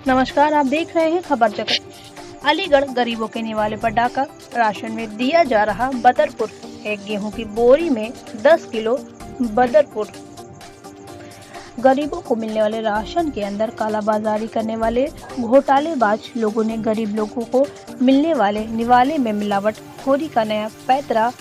नमस्कार, आप देख रहे हैं खबर जगत। अलीगढ़ गरीबों के निवाले पर डाका, राशन में दिया जा रहा बदरपुर। एक गेहूं की बोरी में 10 किलो बदरपुर। गरीबों को मिलने वाले राशन के अंदर कालाबाजारी करने वाले घोटालेबाज लोगों ने गरीब लोगों को मिलने वाले निवाले में मिलावट खोरी का नया पैतरा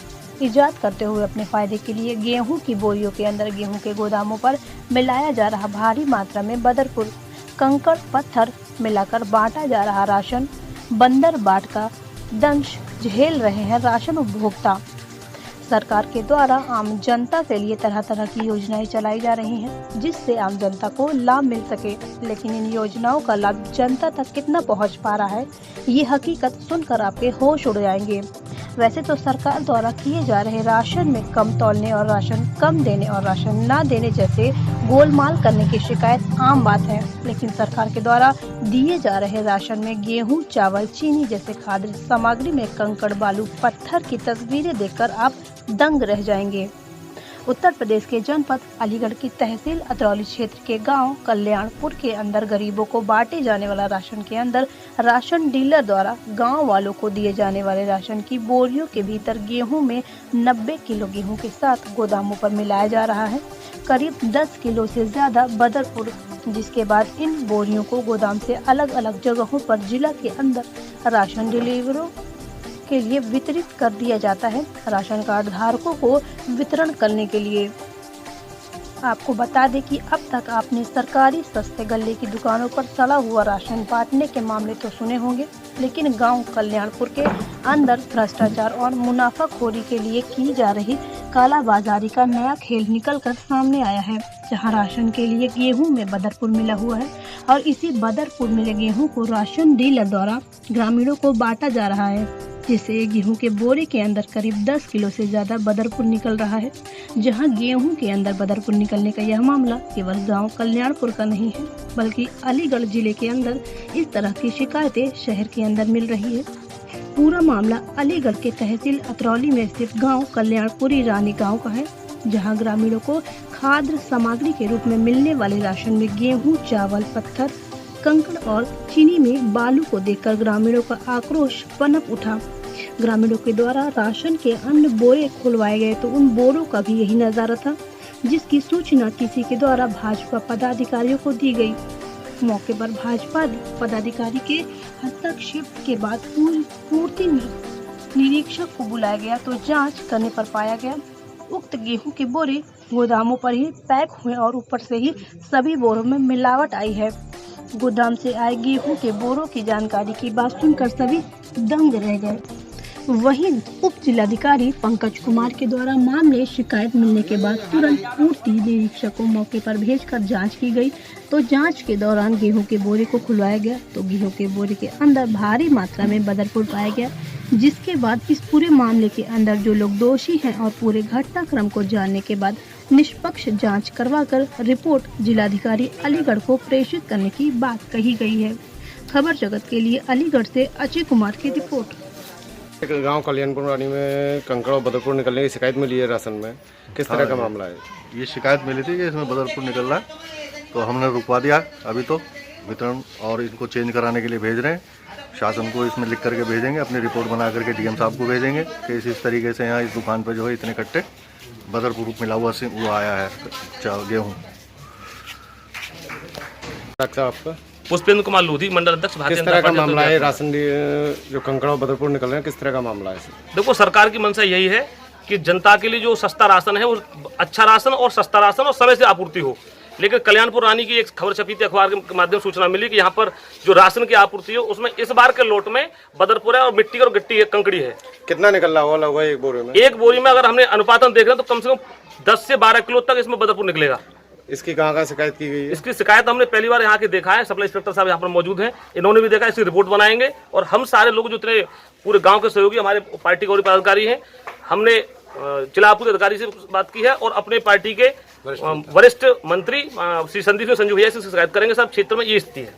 इजाद करते हुए अपने फायदे के लिए गेहूं की बोरियों के अंदर गेहूं के गोदामों पर मिलाया जा रहा भारी मात्रा में बदरपुर, कंकड़ पत्थर मिलाकर बांटा जा रहा राशन। बंदर बाट का दंश झेल रहे हैं राशन उपभोक्ता। सरकार के द्वारा आम जनता के लिए तरह तरह की योजनाएं चलाई जा रही हैं, जिससे आम जनता को लाभ मिल सके, लेकिन इन योजनाओं का लाभ जनता तक कितना पहुंच पा रहा है, ये हकीकत सुनकर आपके होश उड़ जाएंगे। वैसे तो सरकार द्वारा किए जा रहे राशन में कम तौलने और राशन कम देने और राशन ना देने जैसे गोलमाल करने की शिकायत आम बात है, लेकिन सरकार के द्वारा दिए जा रहे राशन में गेहूं, चावल, चीनी जैसे खाद्य सामग्री में कंकड़, बालू, पत्थर की तस्वीरें देखकर आप दंग रह जाएंगे। उत्तर प्रदेश के जनपद अलीगढ़ की तहसील अतरौली क्षेत्र के गांव कल्याणपुर के अंदर गरीबों को बांटे जाने वाला राशन के अंदर राशन डीलर द्वारा गांव वालों को दिए जाने वाले राशन की बोरियों के भीतर गेहूं में 90 किलो गेहूं के साथ गोदामों पर मिलाया जा रहा है करीब 10 किलो से ज्यादा बदरपुर, जिसके बाद इन बोरियों को गोदाम से अलग अलग जगहों पर जिला के अंदर राशन डिलीवरों के लिए वितरित कर दिया जाता है। राशन कार्ड धारकों को वितरण करने के लिए आपको बता दें कि अब तक आपने सरकारी सस्ते गल्ले की दुकानों पर सड़ा हुआ राशन बांटने के मामले तो सुने होंगे, लेकिन गांव कल्याणपुर के अंदर भ्रष्टाचार और मुनाफाखोरी के लिए की जा रही कालाबाजारी का नया खेल निकलकर सामने आया है, जहां राशन के लिए गेहूं में बदरपुर मिला हुआ है और इसी बदरपुर मिले गेहूं को राशन डीलर द्वारा ग्रामीणों को बांटा जा रहा है, जिससे गेहूं के बोरे के अंदर करीब 10 किलो से ज्यादा बदरपुर निकल रहा है। जहां गेहूं के अंदर बदरपुर निकलने का यह मामला केवल गांव कल्याणपुर का नहीं है, बल्कि अलीगढ़ जिले के अंदर इस तरह की शिकायतें शहर के अंदर मिल रही है। पूरा मामला अलीगढ़ के तहसील अतरौली में स्थित गाँव कल्याणपुरी रानी गाँव का है, जहाँ ग्रामीणों को खाद्य सामग्री के रूप में मिलने वाले राशन में गेहूँ, चावल, पत्थर, कंकड़ और चीनी में बालू को देखकर ग्रामीणों का आक्रोश पनप उठा। ग्रामीणों के द्वारा राशन के अन्य बोरे खुलवाए गए तो उन बोरों का भी यही नजारा था, जिसकी सूचना किसी के द्वारा भाजपा पदाधिकारियों को दी गई। मौके पर भाजपा पदाधिकारी के हस्तक्षेप के बाद पूर्ति निरीक्षक को बुलाया गया तो जांच करने पर पाया गया उक्त गेहूं के बोरे गोदामों पर ही पैक हुए और ऊपर से ही सभी बोरों में मिलावट आई है। गोदाम से आए गेहूं के बोरों की जानकारी की बात सुनकर सभी दंग रह गए। वहीं उप जिलाधिकारी पंकज कुमार के द्वारा मामले शिकायत मिलने के बाद तुरंत पूर्ति निरीक्षक को मौके पर भेजकर जांच की गई, तो जांच के दौरान गेहूं के बोरे को खुलवाया गया तो गेहूं के बोरे के अंदर भारी मात्रा में बदरपुर पाया गया, जिसके बाद इस पूरे मामले के अंदर जो लोग दोषी हैं और पूरे घटनाक्रम को जानने के बाद निष्पक्ष जांच करवाकर रिपोर्ट जिलाधिकारी अलीगढ़ को प्रेषित करने की बात कही गई है। खबर जगत के लिए अलीगढ़ से अजय कुमार की रिपोर्ट। गांव कल्याणपुर रानी में कंकड़ और बदरपुर निकलने की शिकायत मिली है राशन में, किस तरह का मामला है? ये शिकायत मिली थी कि इसमें बदरपुर निकल रहा है, तो हमने रुकवा दिया। अभी तो वितरण और इनको चेंज कराने के लिए भेज रहे हैं। शासन को इसमें लिख करके भेजेंगे, अपनी रिपोर्ट बना करके डीएम साहब को भेजेंगे कि इस तरीके से यहाँ इस दुकान पर जो है इतने कट्टे बदरपुर मिला हुआ वो आया है गेहूँ। आपका पुष्पेंद्र कुमार लोधी, मंडल अध्यक्ष भारतीय किस तरह का मामला है? राशन जो कंकड़ और बदरपुर निकल रहे हैं, किस तरह का मामला है? देखो, सरकार की मंशा यही है कि जनता के लिए जो सस्ता राशन है वो अच्छा राशन और सस्ता राशन और समय से आपूर्ति हो। लेकिन कल्याणपुर रानी की एक खबर छपी थी अखबार के माध्यम से, सूचना मिली कि यहाँ पर जो राशन की आपूर्ति है उसमें इस बार के लोट में बदरपुर है और मिट्टी और गिट्टी है, कंकड़ी है। कितना निकल रहा होगा एक बोरे में? एक बोरी में अगर हमने अनुपातन देख रहे हैं तो कम से कम 10 से 12 किलो तक इसमें बदरपुर निकलेगा। इसकी कहाँ शिकायत की गई है? इसकी शिकायत हमने पहली बार यहाँ के देखा है। सप्लाई इंस्पेक्टर साहब यहाँ पर मौजूद हैं, इन्होंने भी देखा। इसकी रिपोर्ट बनाएंगे और हम सारे लोग जो इतने पूरे गांव के सहयोगी हमारे पार्टी के पदाधिकारी हैं, हमने जिला आपूर्ति अधिकारी से बात की है और अपने पार्टी के वरिष्ठ मंत्री श्री संजू भैया से शिकायत करेंगे। सब क्षेत्र में ये स्थिति है।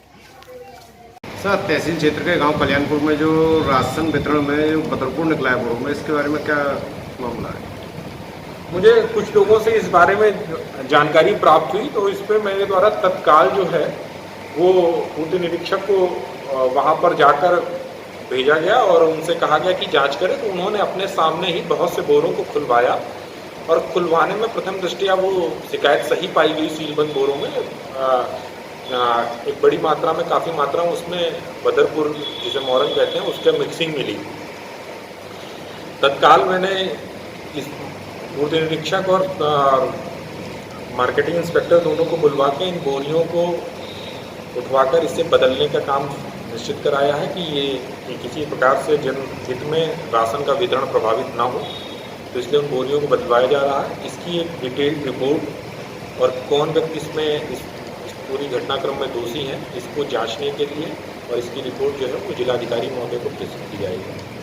सर, तहसील क्षेत्र के गांव कल्याणपुर में जो राशन वितरण में बदरपुर निकला है बोरों में, इसके बारे में क्या मामला है? मुझे कुछ लोगों से इस बारे में जानकारी प्राप्त हुई, तो इस पर मेरे द्वारा तत्काल जो है वो पूर्ति निरीक्षक को वहाँ पर जाकर भेजा गया और उनसे कहा गया कि जांच करें। तो उन्होंने अपने सामने ही बहुत से बोरों को खुलवाया और खुलवाने में प्रथम दृष्टया वो शिकायत सही पाई गई। सीलबंद बोरों में एक बड़ी मात्रा में, काफ़ी मात्रा में उसमें बदरपुर, जिसे मोरंग कहते हैं, उसके मिक्सिंग मिली। तत्काल मैंने इस पूर्ति निरीक्षक और मार्केटिंग इंस्पेक्टर दोनों को बुलवा के इन बोरियों को उठवाकर इसे बदलने का काम निश्चित कराया है कि ये किसी प्रकार से जनहित में राशन का वितरण प्रभावित ना हो। तो इसलिए उन बोरियों को बदलवाया जा रहा है। इसकी एक डिटेल्ड रिपोर्ट और कौन व्यक्ति इसमें इस पूरी घटनाक्रम में दोषी हैं, इसको जांचने के लिए और इसकी रिपोर्ट जो है वो जिलाधिकारी महोदय को प्रेषित की जाएगी।